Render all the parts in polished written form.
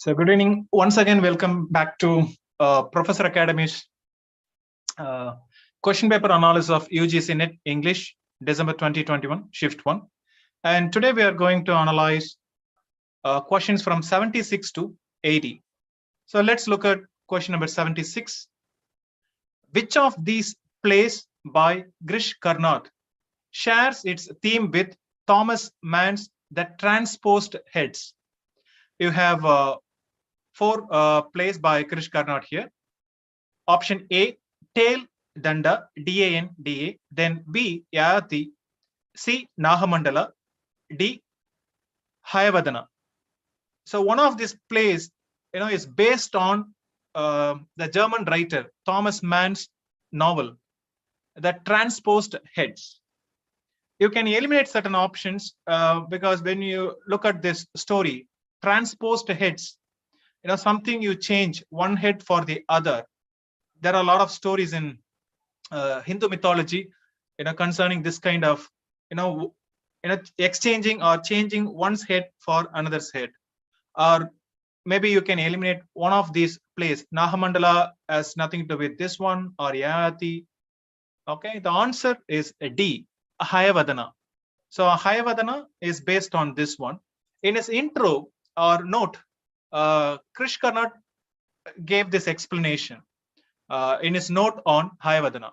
So good evening. Once again, welcome back to Professor Academy's question paper analysis of UGC NET English, December 2021, Shift 1. And today we are going to analyze questions from 76 to 80. So let's look at question number 76. Which of these plays by Girish Karnad shares its theme with Thomas Mann's The Transposed Heads? You have four plays by Girish Karnad here. Option A, Tail Danda, D-A-N-D-A. Then B, Yayati. C, Nahamandala. D, Hayavadana. So one of these plays, is based on the German writer Thomas Mann's novel, The Transposed Heads. You can eliminate certain options because when you look at this story, transposed heads, something you change one head for the other. There are a lot of stories in Hindu mythology, concerning this kind of, exchanging or changing one's head for another's head. Or maybe you can eliminate one of these plays. Nahamandala has nothing to do with this one, or Yayati. Okay, the answer is D, Hayavadana. So Hayavadana is based on this one. In his intro or note, Girish Karnad gave this explanation in his note on Hayavadana.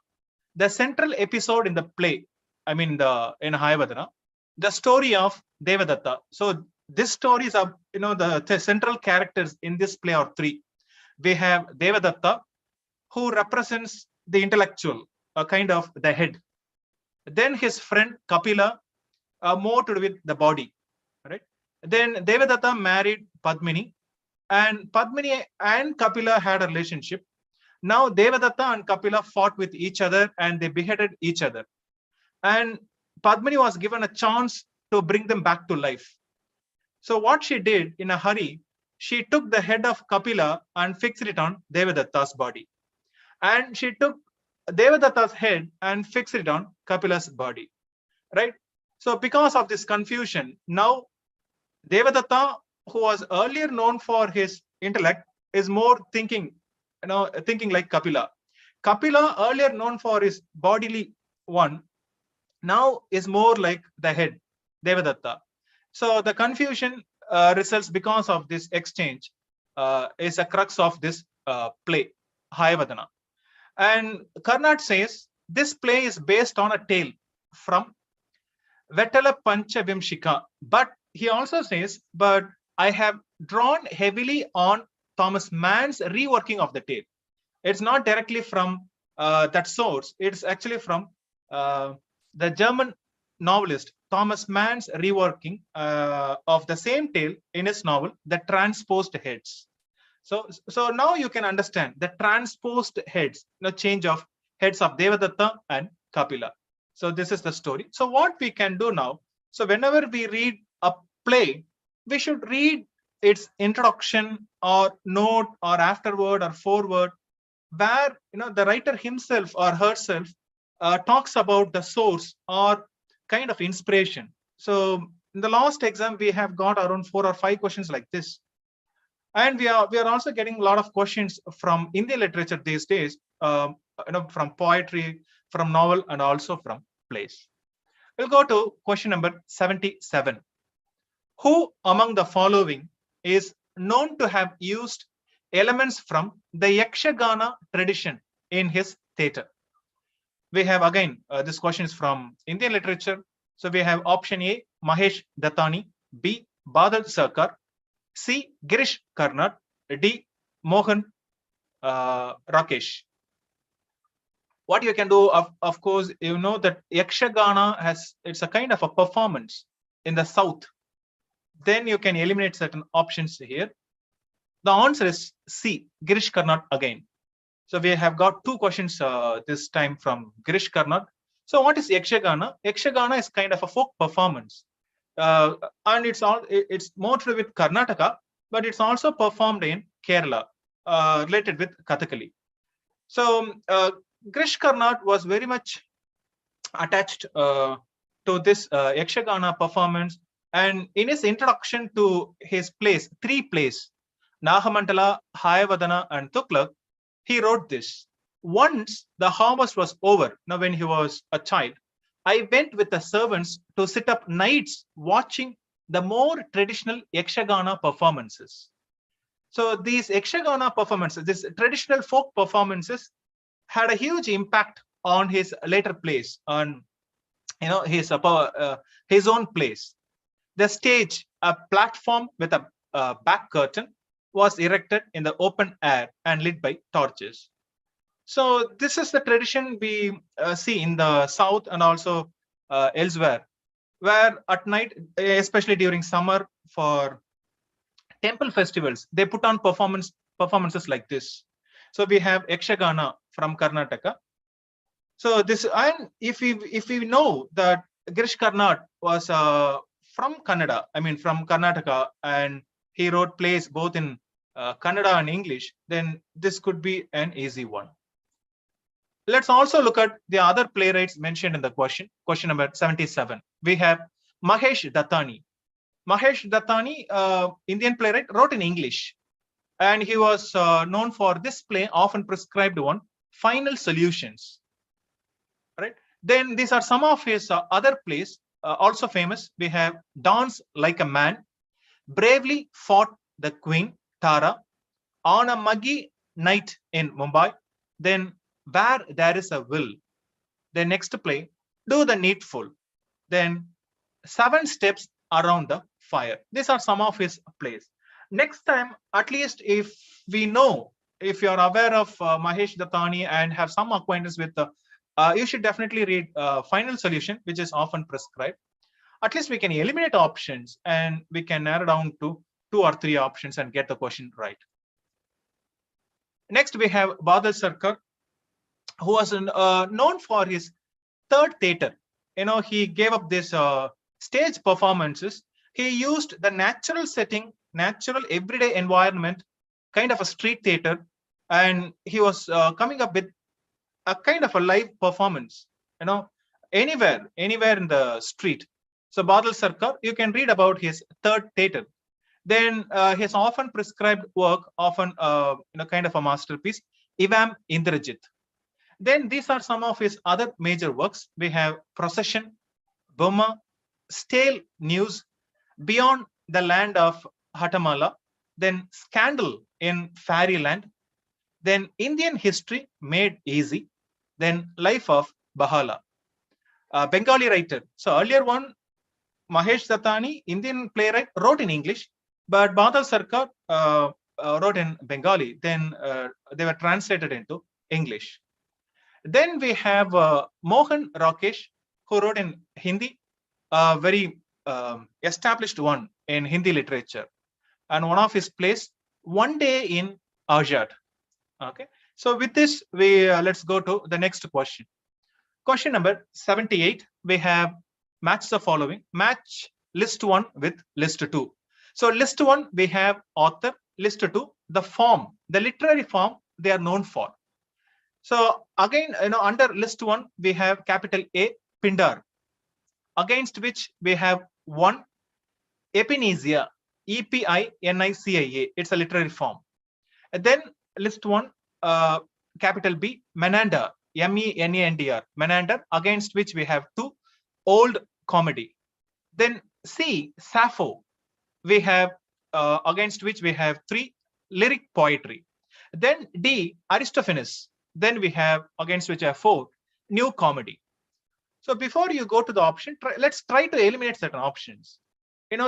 The central episode in the play, in Hayavadana, the story of Devadatta. So this story is the central characters in this play are three. We have Devadatta, who represents the intellectual, kind of the head. Then his friend Kapila, more to do with the body, right? Then Devadatta married Padmini, and Padmini and Kapila had a relationship. Now Devadatta and Kapila fought with each other and they beheaded each other. And Padmini was given a chance to bring them back to life. So what she did in a hurry, she took the head of Kapila and fixed it on Devadatta's body. And she took Devadatta's head and fixed it on Kapila's body, right? So because of this confusion, now Devadatta, who was earlier known for his intellect, is more thinking like Kapila. Kapila, earlier known for his bodily one, now is more like the head, Devadatta. So the confusion results because of this exchange is a crux of this play, Hayavadana. And Karnad says this play is based on a tale from Vetala Pancha Vimshika. But he also says, but I have drawn heavily on Thomas Mann's reworking of the tale. It's not directly from that source. It's actually from the German novelist Thomas Mann's reworking of the same tale in his novel, The Transposed Heads. So now you can understand the transposed heads, change of heads of Devadatta and Kapila. So this is the story. So what we can do now, so whenever we read a play, we should read its introduction or note or afterword or foreword, where the writer himself or herself talks about the source or kind of inspiration. So in the last exam, we have got around 4 or 5 questions like this. And we are also getting a lot of questions from Indian literature these days, from poetry, from novel, and also from plays. We'll go to question number 77. Who among the following is known to have used elements from the Yakshagana tradition in his theatre? We have again, this question is from Indian literature. So we have option A, Mahesh Dattani, B, Badal Sircar, C, Girish Karnad, D, Mohan Rakesh. What you can do, of course, that Yakshagana it's a kind of a performance in the south. Then you can eliminate certain options here. The answer is C, Girish Karnad again. So we have got 2 questions this time from Girish Karnad. So what is Yakshagana? Yakshagana is kind of a folk performance. And it's more to do with Karnataka, but it's also performed in Kerala, related with Kathakali. So Girish Karnad was very much attached to this Yakshagana performance, and in his introduction to his plays, 3 plays, Nagamandala, Hayavadana, and Tuklak, he wrote this. Once the harvest was over, now when he was a child, I went with the servants to sit up nights watching the more traditional Yakshagana performances. So these Yakshagana performances, these traditional folk performances, had a huge impact on his later plays, on his own plays. The stage, a platform with a back curtain, was erected in the open air and lit by torches. So this is the tradition we see in the south and also elsewhere, where at night, especially during summer for temple festivals, they put on performances like this. So we have Yakshagana from Karnataka. So this, and if we know that Girish Karnad was from Kannada, I mean from Karnataka, and he wrote plays both in Kannada and English, then this could be an easy one. Let's also look at the other playwrights mentioned in the question number 77. We have Mahesh Dattani. Mahesh Dattani, Indian playwright, wrote in English, and he was known for this play, often prescribed one, Final Solutions. Right. Then these are some of his other plays, also famous. We have Dance Like a Man, Bravely Fought the Queen, Tara, On a Muggy Night in Mumbai, then Where There Is a Will. The next play, Do the Needful, then 7 Steps Around the Fire. These are some of his plays. Next time, at least if we know, if you're aware of Mahesh Dattani and have some acquaintance with you should definitely read Final Solution, which is often prescribed. At least we can eliminate options and we can narrow down to 2 or 3 options and get the question right. Next, we have Badal Sircar, who was known for his third theater. He gave up this stage performances. He used the natural setting, natural everyday environment, kind of a street theater, and he was coming up with a kind of a live performance, anywhere in the street. So Badal Sircar, you can read about his third theater. Then his often prescribed work, often kind of a masterpiece, Ivam Indrajit. Then these are some of his other major works. We have Procession, Burma, Stale News, Beyond the Land of Hatamala, then Scandal in Fairyland, then Indian History Made Easy, then Life of Bahala. Bengali writer. So earlier one, Mahesh Dattani, Indian playwright, wrote in English, but Badal Sircar wrote in Bengali. Then they were translated into English. Then we have Mohan Rakesh, who wrote in Hindi, a very established one in Hindi literature. And one of his plays, One Day in Azad. Okay. So with this, we let's go to the next question. Question number 78. We have match the following. Match list 1 with list 2. So list 1, we have author. List 2, the form, the literary form they are known for. So again, under list 1, we have capital A, Pindar, against which we have 1, Epinicia, Epinica. It's a literary form. And then list 1, capital B, Menander, Menandr, Menander, against which we have 2, Old Comedy. Then C, Sappho, we have against which we have 3, Lyric Poetry. Then D, Aristophanes. Then we have against which I have 4, New Comedy. So before you go to the option, let's try to eliminate certain options.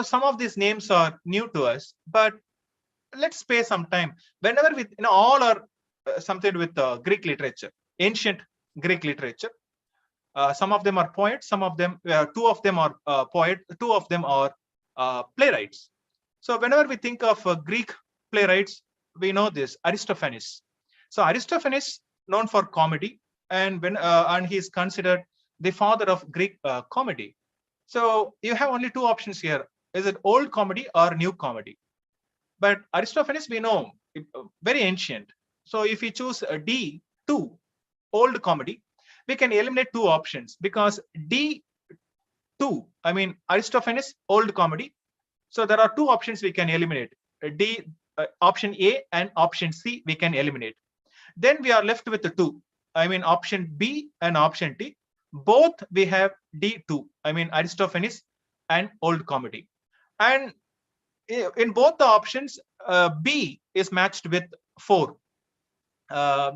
Some of these names are new to us, but let's spare some time. Whenever we, all are something with Greek literature, ancient Greek literature. Some of them are poets, some of them, 2 of them are poets, 2 of them are playwrights. So whenever we think of Greek playwrights, we know this, Aristophanes. So Aristophanes, known for comedy, and he is considered the father of Greek comedy. So you have only 2 options here. Is it old comedy or new comedy? But Aristophanes, we know, very ancient. So if we choose D2, old comedy, we can eliminate 2 options, because D2, I mean Aristophanes, old comedy. So there are 2 options we can eliminate, D option A and option C we can eliminate. Then we are left with the two. I mean, option B and option D. Both we have D2. I mean, Aristophanes and old comedy. And in both the options, B is matched with 4.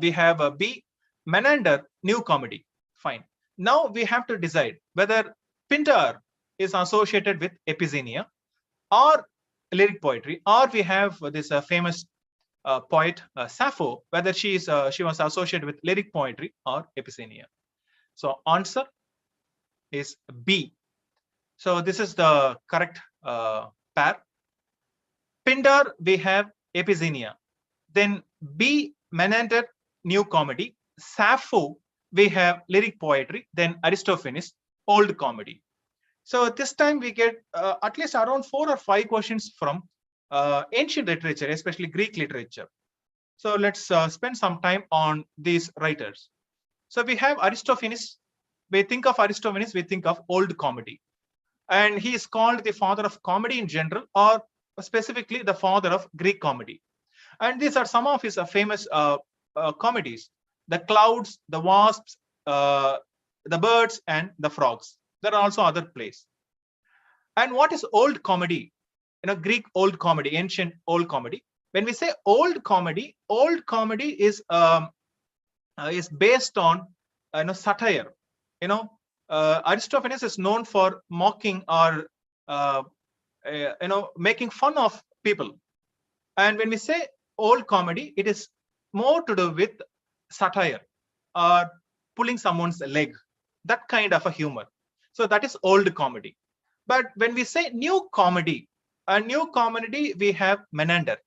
We have a B, Menander, new comedy. Fine. Now we have to decide whether Pindar is associated with epizenia or lyric poetry, or we have this famous poet Sappho, whether she was associated with lyric poetry or epizenia. So answer is B. So this is the correct pair. Pindar we have epizenia. Then B, Menander, new comedy. Sappho we have lyric poetry. Then Aristophanes, old comedy. So this time we get at least around 4 or 5 questions from ancient literature, especially Greek literature. So let's spend some time on these writers. So we have Aristophanes. We think of Aristophanes, we think of old comedy. And he is called the father of comedy in general, or specifically the father of Greek comedy. And these are some of his famous comedies: the clouds, the wasps, the birds, and the frogs. There are also other plays. And what is old comedy? Greek old comedy, ancient old comedy. When we say old comedy is based on satire. Aristophanes is known for mocking or making fun of people. And when we say old comedy, it is more to do with satire or pulling someone's leg, that kind of a humor. So that is old comedy. But when we say new comedy, we have Menander.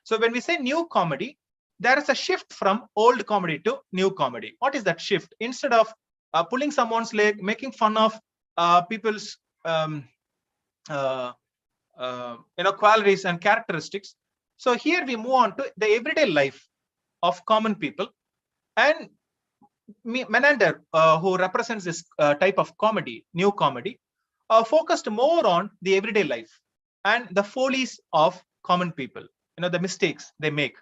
So when we say new comedy, there is a shift from old comedy to new comedy. What is that shift? Instead of pulling someone's leg, making fun of people's qualities and characteristics. So here we move on to the everyday life of common people. And Menander, who represents this type of comedy, new comedy, focused more on the everyday life and the follies of common people, the mistakes they make.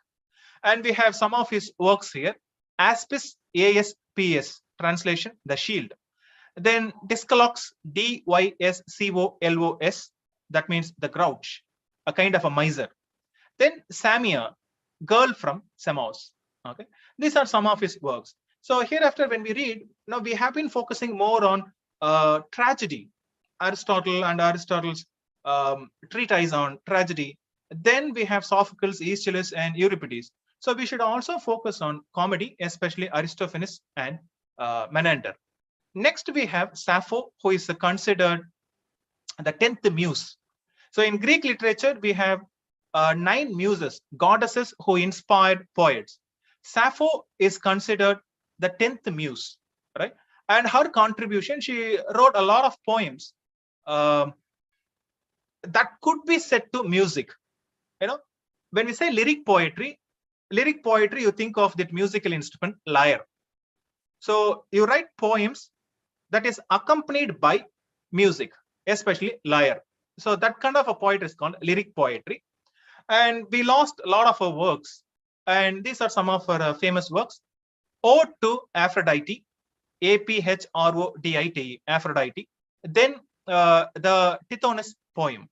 And we have some of his works here. Aspis, ASPS, translation, the shield. Then Dysclolos, Dysclos, that means the grouch, a kind of a miser. Then Samia, girl from Samos. Okay, these are some of his works. So hereafter, when we read, we have been focusing more on tragedy, Aristotle and Aristotle's treatise on tragedy. Then we have Sophocles, Aeschylus, and Euripides. So we should also focus on comedy, especially Aristophanes and Menander. Next, we have Sappho, who is considered the 10th muse. So in Greek literature, we have 9 muses, goddesses who inspired poets. Sappho is considered the 10th muse, right? And her contribution, she wrote a lot of poems that could be set to music. When we say lyric poetry, you think of that musical instrument, lyre. So you write poems that is accompanied by music, especially lyre. So that kind of a poetry is called lyric poetry. And we lost a lot of her works. And these are some of her famous works. Ode to Aphrodite, Aphrodite, Aphrodite. Then the Tithonus poem.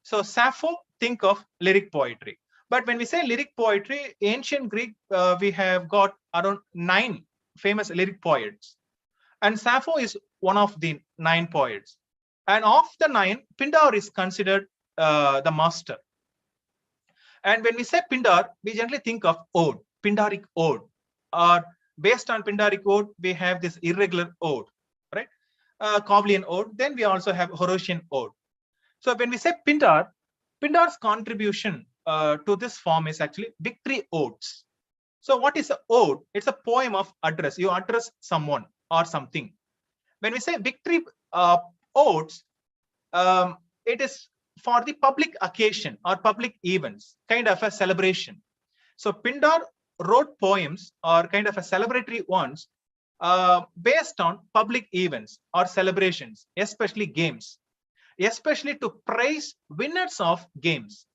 So Sappho, think of lyric poetry. But when we say lyric poetry, ancient Greek, we have got around 9 famous lyric poets. And Sappho is one of the 9 poets. And of the 9, Pindar is considered the master. And when we say Pindar, we generally think of ode, Pindaric ode. Or based on Pindaric ode, we have this irregular ode, right? Covlean ode. Then we also have Horatian ode. So when we say Pindar, Pindar's contribution to this form is actually victory odes. So what is an ode? It's a poem of address. You address someone or something. When we say victory odes, it is for the public occasion or public events, kind of a celebration. So Pindar wrote poems or kind of a celebratory ones based on public events or celebrations, especially games, especially to praise winners of games.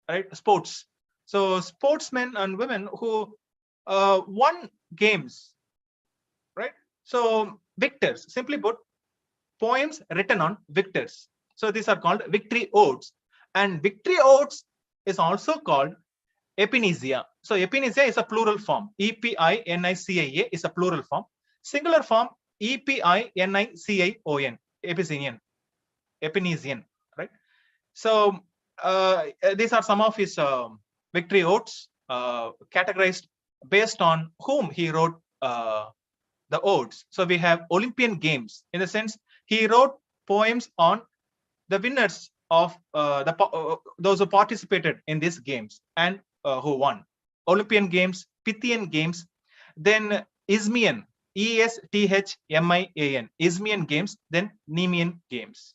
right? Sports. So sportsmen and women who won games, right? So victors, simply put, poems written on victors. So these are called victory odes. And victory odes is also called epinisia. So epinisia is a plural form. Epinica is a plural form. Singular form Epiniциon. Epicenian. Epinesian, right? So these are some of his victory odes, categorized based on whom he wrote the odes. So we have Olympian Games, in the sense he wrote poems on the winners of those who participated in these games and who won. Olympian Games, Pythian Games, then Isthmian, Esthmian, Isthmian Games, then Nemean Games.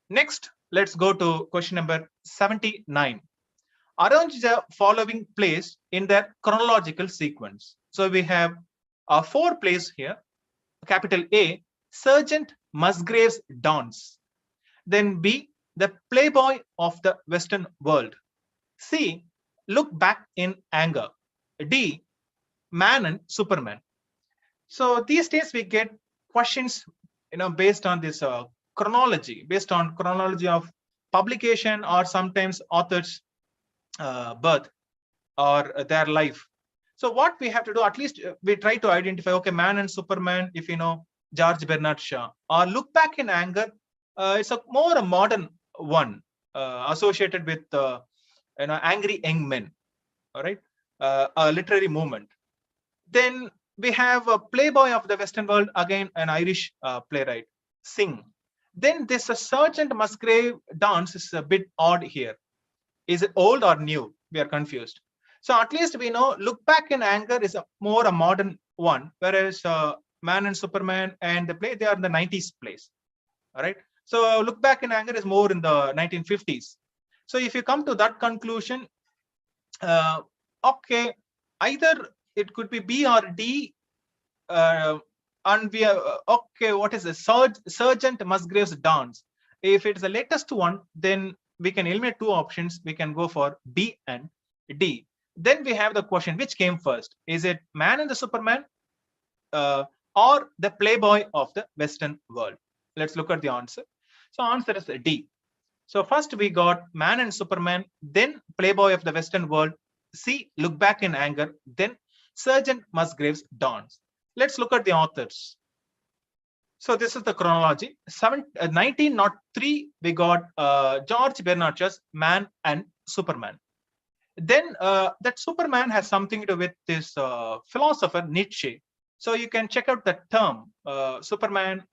Next, let's go to question number 79. Arrange the following plays in their chronological sequence. So we have 4 plays here. Capital A, Sergeant Musgrave's Dance. Then B, The Playboy of the Western World. C, Look Back in Anger. D, Man and Superman. So these days we get questions, based on this chronology, based on chronology of publication or sometimes author's birth or their life. So what we have to do, at least we try to identify, okay, Man and Superman, if you know George Bernard Shaw, or Look Back in Anger, it's a more modern one, associated with angry young men, all right, a literary movement. Then we have a Playboy of the Western World, again an Irish playwright, Sing. Then this Sergeant Musgrave Dance is a bit odd here. Is it old or new? We are confused. So at least we know Look Back in Anger is a modern one, whereas Man and Superman and the play, they are in the 90s plays. All right. So Look Back in Anger is more in the 1950s. So if you come to that conclusion, okay, either it could be B or D. And we are okay. What is the Sergeant Musgrave's Dance? If it's the latest one, then we can eliminate 2 options. We can go for B and D. Then we have the question, which came first? Is it Man and the Superman or the Playboy of the Western World? Let's look at the answer. So answer is D. So first we got Man and Superman, then Playboy of the Western World, C, Look Back in Anger, then Sergeant Musgrave's Dance. Let's look at the authors. So this is the chronology. 1903, we got George Bernard Shaw's Man and Superman. Then that Superman has something to do with this philosopher Nietzsche. So you can check out the term Superman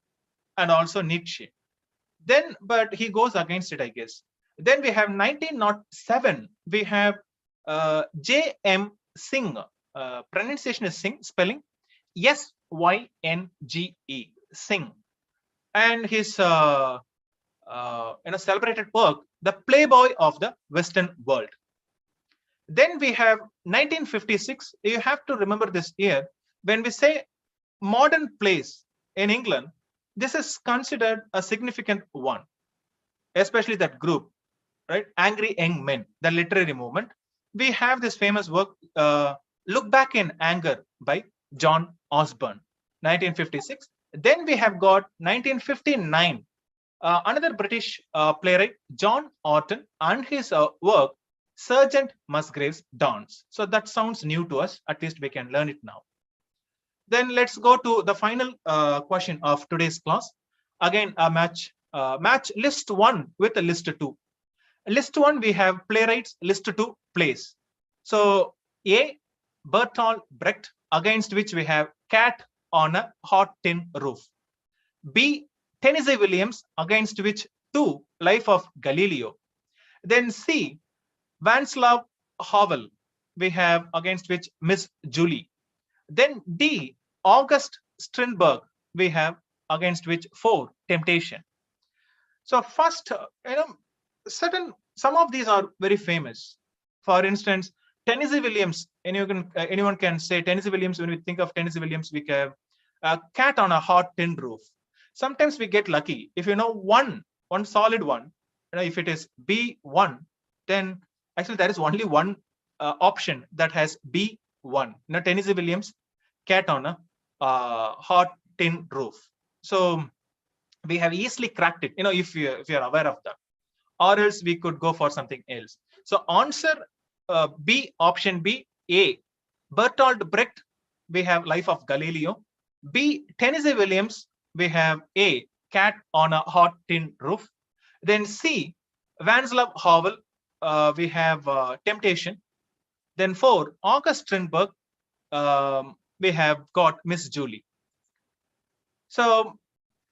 and also Nietzsche. Then, but he goes against it, I guess. Then we have 1907. We have J.M. Singh. Pronunciation is Singh, spelling S-Y-N-G-E. Singh. And his celebrated work, The Playboy of the Western World. Then we have 1956. You have to remember this year. When we say modern plays in England, this is considered a significant one, especially that group, right? Angry Young Men, the literary movement. We have this famous work, Look Back in Anger by John Osborne, 1956. Then we have got 1959, another British playwright, John Orton, and his work, Sergeant Musgrave's Dance. So that sounds new to us. At least we can learn it now. Then let's go to the final question of today's class. Again, a match list 1 with a list 2. List 1, we have playwrights, list 2, plays. So A, Bertolt Brecht, against which we have Cat on a Hot Tin Roof. B, Tennessee Williams, against which 2, Life of Galileo. Then C, Václav Havel, we have against which Miss Julie. Then D, August Strindberg, we have against which 4, Temptation. So first, some of these are very famous. For instance, Tennessee Williams, anyone can say Tennessee Williams. When we think of Tennessee Williams, we have a Cat on a Hot Tin Roof. Sometimes we get lucky. If you know one solid one, if it is B1, then Actually, there is only one option that has B1. Now, Tennessee Williams, cat on a hot tin roof. So we have easily cracked it, if you're aware of that, or else we could go for something else. So answer B, option B. A, Bertolt Brecht, we have Life of Galileo. B, Tennessee Williams, we have A, Cat on a Hot Tin Roof. Then C, Václav Havel, we have Temptation. Then 4, August Strindberg, we have got Miss Julie. So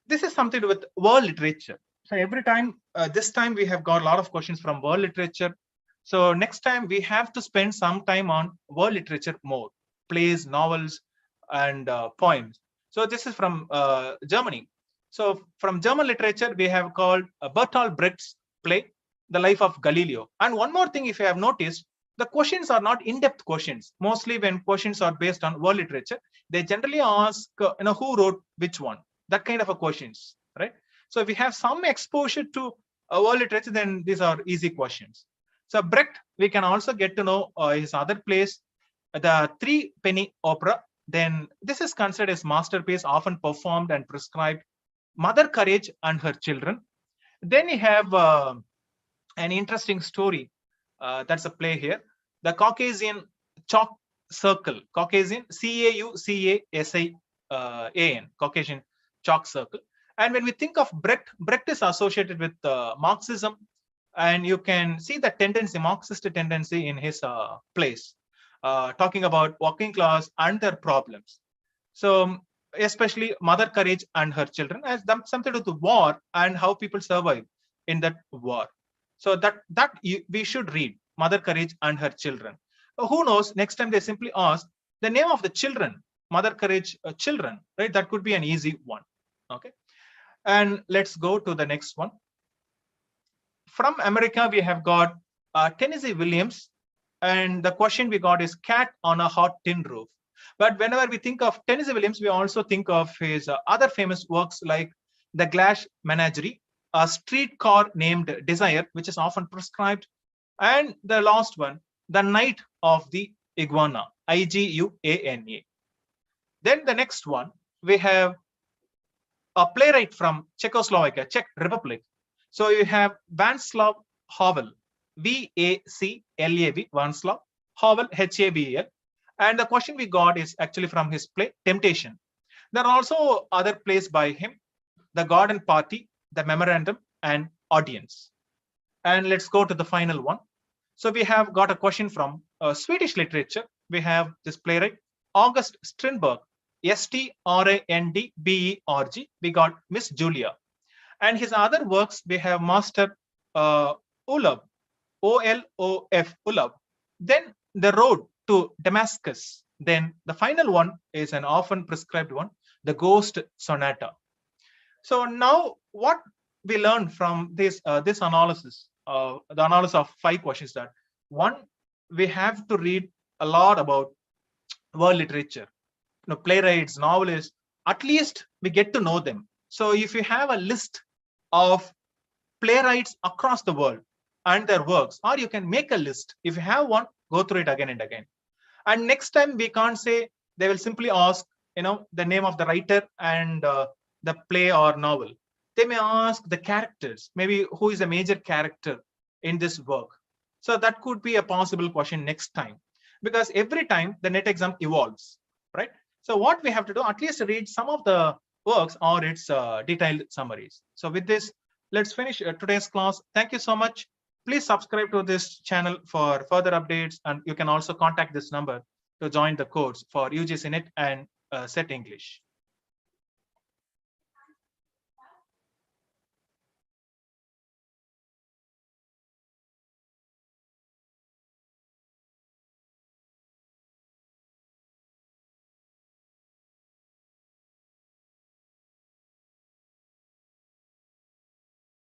this is something to do with world literature. So every time, this time we have got a lot of questions from world literature. So next time we have to spend some time on world literature more, plays, novels, and poems. So this is from Germany. So from German literature, we have called Bertolt Brecht's play, The Life of Galileo. And one more thing, if you have noticed, the questions are not in-depth questions. Mostly when questions are based on world literature, they generally ask, who wrote which one, that kind of a questions, right? So if we have some exposure to world literature, then these are easy questions. So Brecht, we can also get to know his other plays, the Three Penny Opera. Then this is considered as masterpiece, often performed and prescribed. Mother Courage and Her Children. Then you have an interesting story. That's a play here. The Caucasian Chalk Circle. Caucasian, Caucasian, Caucasian Chalk Circle. And when we think of Brecht, Brecht is associated with Marxism, and you can see the tendency, Marxist tendency in his plays, talking about working class and their problems. So especially Mother Courage and Her Children has something to do with war and how people survive in that war. So we should read Mother Courage and Her Children. Who knows, next time they simply ask the name of the children, Mother Courage children, right? That could be an easy one. Okay. And let's go to the next one. From America, we have got Tennessee Williams. And the question we got is Cat on a Hot Tin Roof. But whenever we think of Tennessee Williams, we also think of his other famous works like The Glass Menagerie, A Streetcar Named Desire, which is often prescribed, and the last one, The Night of the Iguana, Iguana. Then the next one, we have a playwright from Czechoslovakia, Czech Republic. So you have Václav Havel, Vaclav, Václav Havel, Havel. And the question we got is actually from his play, Temptation. There are also other plays by him, The Garden Party, The Memorandum, and Audience. And let's go to the final one. So we have got a question from Swedish literature. We have this playwright, August Strindberg, Strandberg. We got Miss Julia. And his other works, we have Master Olof, Olof, Olof. Then The Road to Damascus. Then the final one is an often prescribed one, The Ghost Sonata. So now what we learned from this analysis, the analysis of 5 questions, that one, we have to read a lot about world literature, playwrights, novelists, at least we get to know them. So if you have a list of playwrights across the world and their works, or you can make a list. If you have one, go through it again and again. And next time we can't say, they will simply ask, the name of the writer and the play or novel. They may ask the characters, maybe who is a major character in this work. So that could be a possible question next time, because every time the NET exam evolves, right? So what we have to do, at least read some of the works or its detailed summaries. So with this, let's finish today's class. Thank you so much. Please subscribe to this channel for further updates, and you can also contact this number to join the course for UGC NET and SET English.